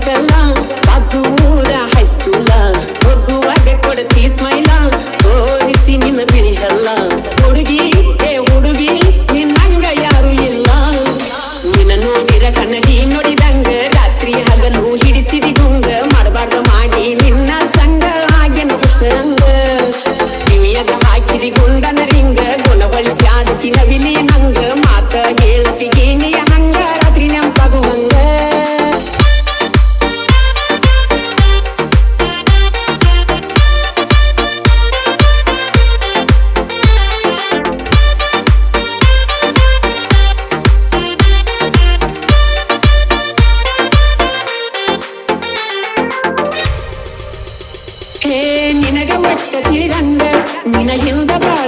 ಸೈಕಲ್ಲ ಬಾಜು ಊರ ಹೈಸ್ಕೂಲ ಹೋಗುವಾಗ ಕೊಡ್ತಿ ಸ್ಮೈಲ ತೋರಿಸಿ ನಿನ್ನ ಬಿಳಿಹಲ್ಲ ಹುಡುಗಿ ಏ ಹುಡುಗಿ ನಿನ್ನಂಗ ಯಾರು ಇಲ್ಲ ನಿನ್ನ ನೋಡಿರ ಕನ್ನಡಿ ನೋಡಿದಂಗ ರಾತ್ರಿ ಹಗಲು ಹಿಡಿಸಿದಿ ಗುಂಗ ಮಾಡಬಾರ್ದ ಮಾಡಿ ನಿನ್ನ ಸಂಗ ಹಾಗೆನ ಹುಚ್ಚರಂಗ ಕಿವಿಯಾಗ ಹಾಕಿದಿ ಗುಂಡನ ರಿಂಗ ಗುಣವಳಿಸಿ ಆಡತಿ ನವಿಲಿ ನಂಗ ಮಾತ ಹೇಳ್ತಿ ಗೇಣಿಯ ಹಂಗ ರಾತ್ರಿ ನೆಂಪಾಗುವಂಗ ನಿನಗ ಒಟ್ಟ ತಿಳಿದಂಗ ನಿನ ಹಿಂದ ಬಾಳ